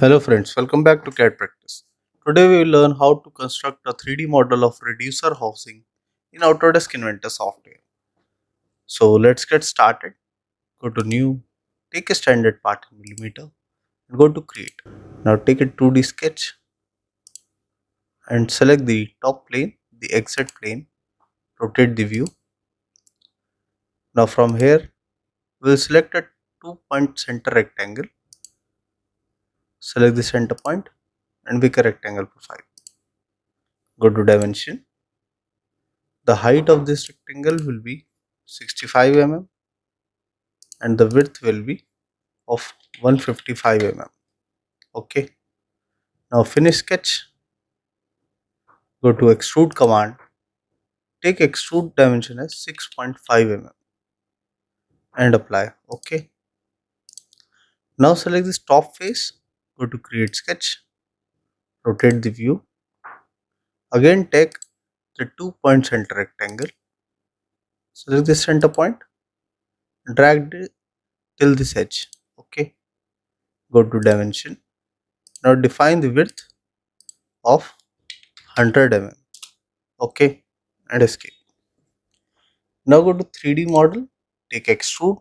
Hello friends, welcome back to CAD Practice. Today we will learn how to construct a 3D model of reducer housing in Autodesk Inventor software. So let's get started. Go to New, take a standard part in millimeter and go to Create. Now take a 2D sketch and select the top plane, the exit plane, rotate the view. Now from here we'll select a 2-point center rectangle, select the center point and make a rectangle profile. Go to Dimension. The height of this rectangle will be 65 mm and the width will be of 155 mm. Okay. Now finish sketch. Go to extrude command. Take extrude dimension as 6.5 mm and apply. Okay. Now select this top face. Go to create sketch. Rotate the view. Again take the 2-point center rectangle. Select the center point. Drag it till this edge. Okay. Go to dimension. Now define the width of 100 mm. Okay. And escape. Now go to 3D model. Take extrude.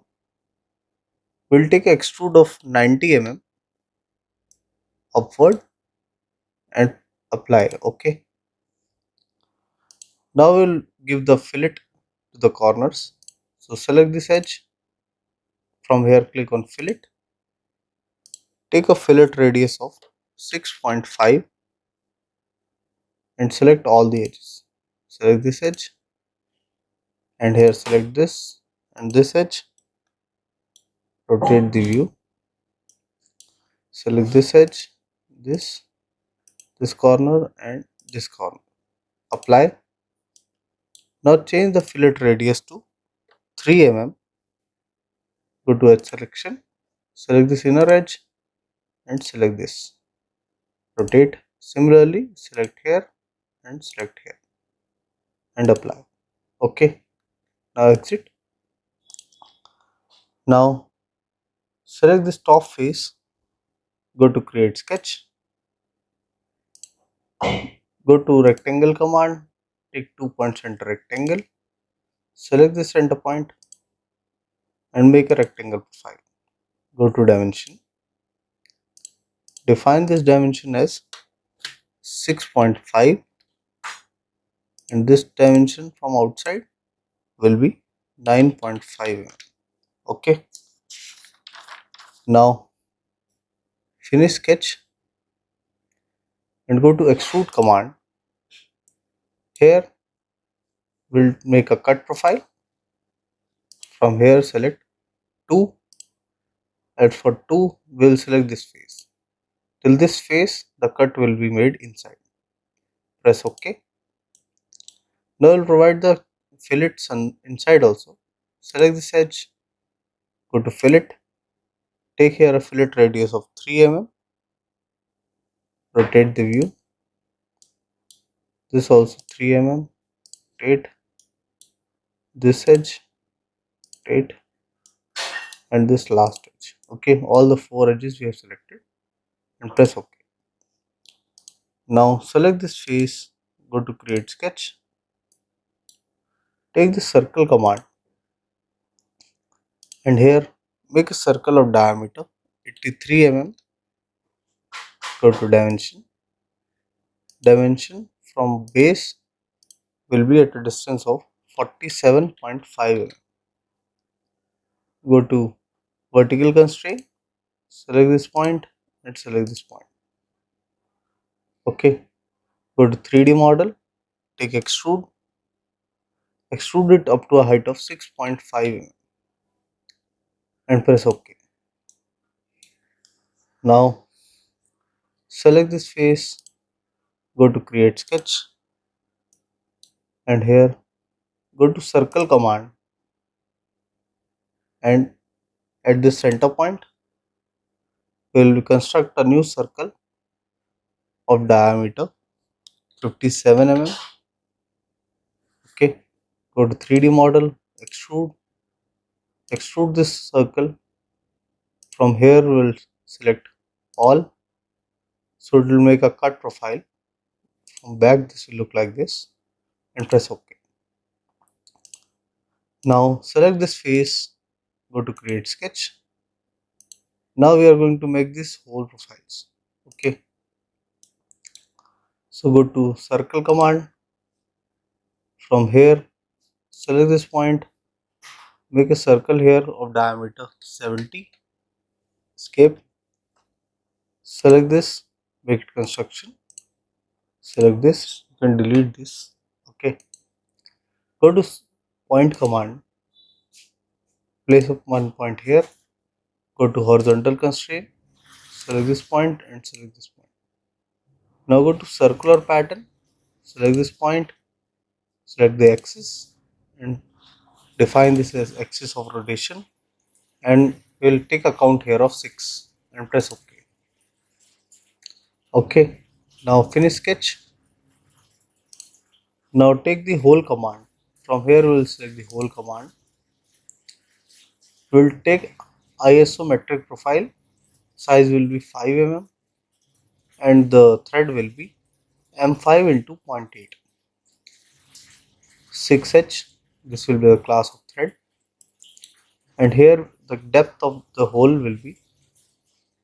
We'll take extrude of 90 mm upward and apply. Okay. Now we'll give the fillet to the corners. So select this edge. From here click on fillet. Take a fillet radius of 6.5 and select all the edges. Select this edge and here select this and this edge. Rotate the view. Select this edge, this corner and this corner. Apply. Now change the fillet radius to 3 mm. Go to edge selection. Select this inner edge and select this. Rotate. Similarly, select here and select here and apply. Okay. Now exit. Now select this top face. Go to create sketch. Go to rectangle command. Take 2-point center rectangle. Select the center point and make a rectangle profile. Go to dimension. Define this dimension as 6.5 and this dimension from outside will be 9.5 mm. Okay. Now finish sketch and go to extrude command. Here we'll make a cut profile. From here select 2 and for 2 we'll select this face. Till this face the cut will be made inside. Press OK. Now we'll provide the fillets inside also. Select this edge. Go to fillet. Take here a fillet radius of 3 mm. Rotate the view. This also 3 mm. Rotate this edge. Rotate and this last edge. Okay, all the 4 edges we have selected and press OK. Now select this face. Go to create sketch. Take the circle command and here make a circle of diameter 83 mm. Go to dimension. Dimension from base will be at a distance of 47.5 mm. Go to vertical constraint. Select this point and select this point. Okay. Go to 3D model. Take extrude. Extrude it up to a height of 6.5 mm and press OK. Now select this face. Go to create sketch and here go to circle command and at this center point we will construct a new circle of diameter 57 mm. Okay. Go to 3D model, extrude this circle. From here we will select all So it will make a cut profile. From back this will look like this, and press OK. Now select this face, go to create sketch. Now we are going to make this whole profiles. Okay. So go to circle command. From here select this point, make a circle here of diameter 70. Escape. Select this, make it construction. Select this, you can delete this. Okay. Go to point command, place one point here. Go to horizontal constraint, select this point and select this point. Now go to circular pattern, select this point, select the axis and define this as axis of rotation, and we'll take a count here of 6 and press OK. Okay, now finish sketch. Now take the whole command. From here we will select the whole command. We will take isometric profile. Size will be 5 mm and the thread will be M5 into 0.8. 6H, this will be the class of thread, and here the depth of the hole will be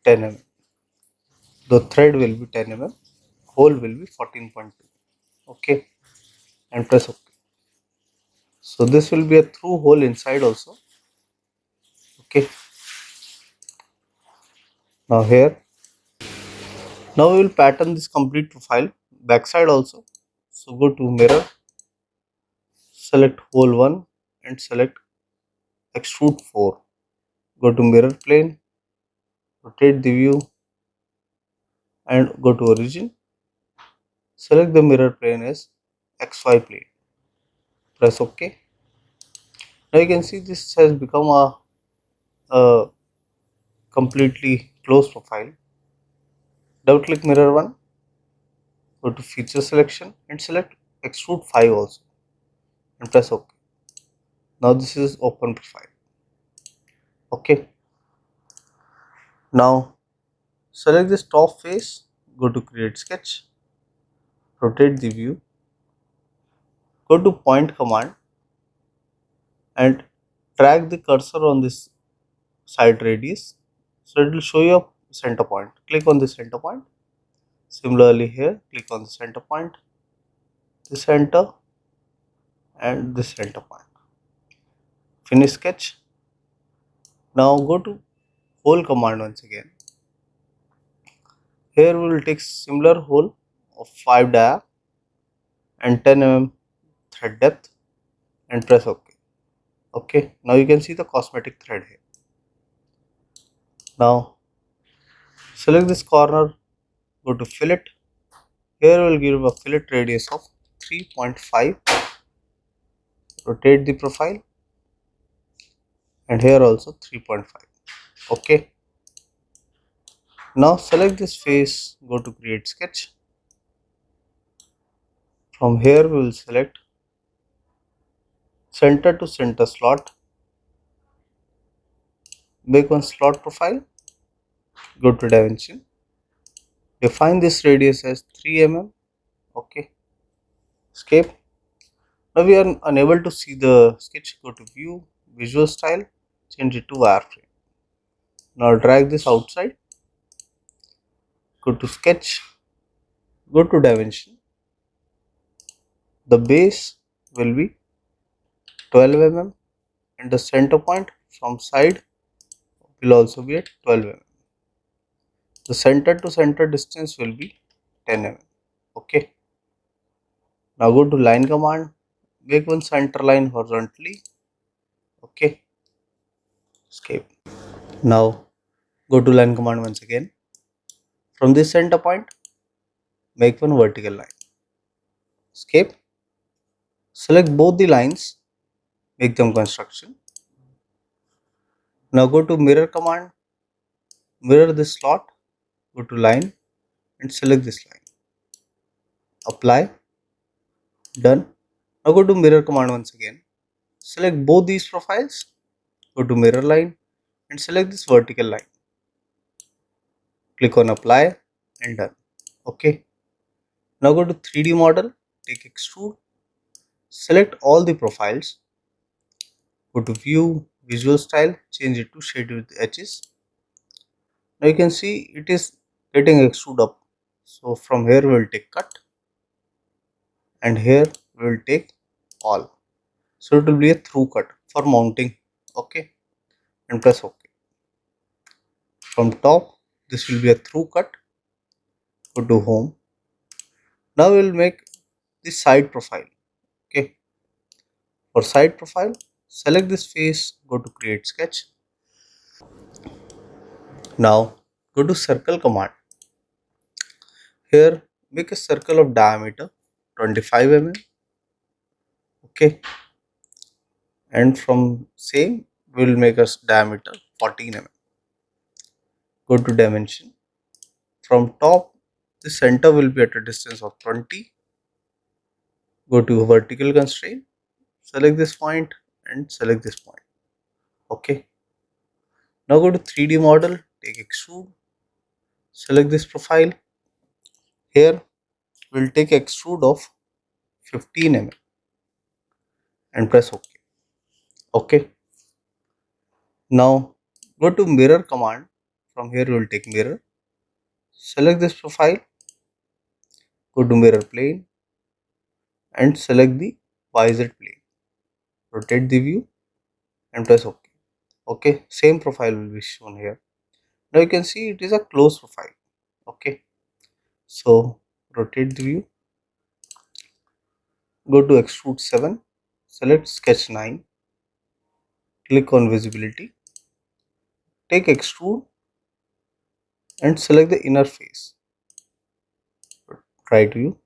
10 mm. The thread will be 10 mm, hole will be 14.2. Okay, and press OK. So this will be a through hole inside also. Okay, now here, now we will pattern this complete profile backside also. So go to mirror, select hole 1 and select extrude 4. Go to mirror plane, rotate the view and go to origin. Select the mirror plane as XY plane. Press OK. Now you can see this has become a completely closed profile. Double click mirror 1, go to feature selection and select extrude 5 also and press OK. Now this is open profile. Okay. Now select this top face, go to create sketch, rotate the view, go to point command and drag the cursor on this side radius. So it will show you a center point. Click on the center point. Similarly here, click on the center point, the center and the center point. Finish sketch. Now go to hole command once again. Here we will take similar hole of 5 dia and 10 mm thread depth and press OK. Okay, now you can see the cosmetic thread here. Now select this corner, go to fillet. Here we will give a fillet radius of 3.5. Rotate the profile and here also 3.5. Okay. Now select this face, go to create sketch. From here we will select center to center slot. Make one slot profile. Go to dimension. Define this radius as 3 mm. Okay. Escape. Now we are unable to see the sketch. Go to view, visual style, change it to wireframe. Now drag this outside. Go to sketch. Go to dimension. The base will be 12 mm and the center point from side will also be at 12 mm. The center to center distance will be 10 mm. Okay. Now go to line command, make one center line horizontally. Okay. Escape. Now go to line command once again. From this center point, make one vertical line. Escape. Select both the lines, make them construction. Now go to mirror command, mirror this slot, go to line and select this line. Apply. Done. Now go to mirror command once again. Select both these profiles, go to mirror line and select this vertical line. Click on apply and done. Okay. Now go to 3D model, take extrude, select all the profiles, go to view, visual style, change it to shade with edges. Now you can see it is getting extrude up. So from here we will take cut, and here we will take all. So it will be a through cut for mounting. Okay, and press OK. From top, this will be a through cut. Go to home. Now we will make the side profile. Okay, for side profile, select this face, go to create sketch. Now go to circle command. Here make a circle of diameter 25 mm. Okay, and from same we will make a diameter 14 mm. Go to dimension. From top, the center will be at a distance of 20. Go to vertical constraint, select this point and select this point. Okay, now go to 3D model, take extrude, select this profile. Here we'll take extrude of 15 mm and press OK. Okay, now go to mirror command. From here we'll take mirror, select this profile, go to mirror plane and select the YZ plane, rotate the view and press OK. Okay, same profile will be shown here. Now you can see it is a close profile. Okay, so rotate the view, go to extrude 7, select sketch 9, click on visibility, take extrude and select the inner face, right view,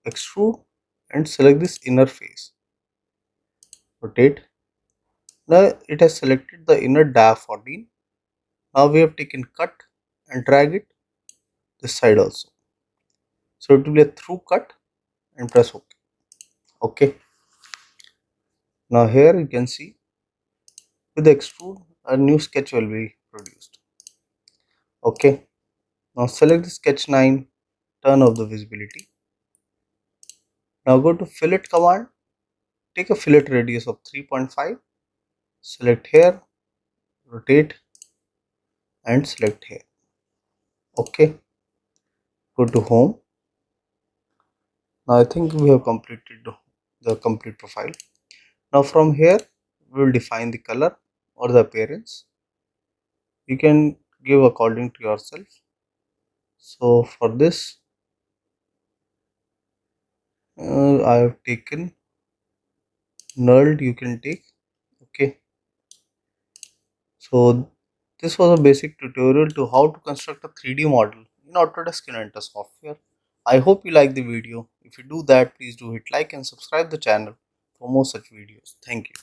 extrude and select this inner face, rotate. Now it has selected the inner dia 14. Now we have taken cut and drag it this side also. So it will be a through cut and press OK. Okay. Now here you can see with the extrude a new sketch will be produced. Okay. Now select the sketch 9, turn off the visibility. Now go to fillet command, take a fillet radius of 3.5, select here, rotate and select here. Okay. Go to home. Now I think we have completed the complete profile. Now from here we will define the color or the appearance. You can give according to yourself. So for this I have taken nulled, you can take. Okay, so this was a basic tutorial to how to construct a 3D model in Autodesk Inventor software. I hope you like the video. If you do that, please do hit like and subscribe the channel for more such videos. Thank you.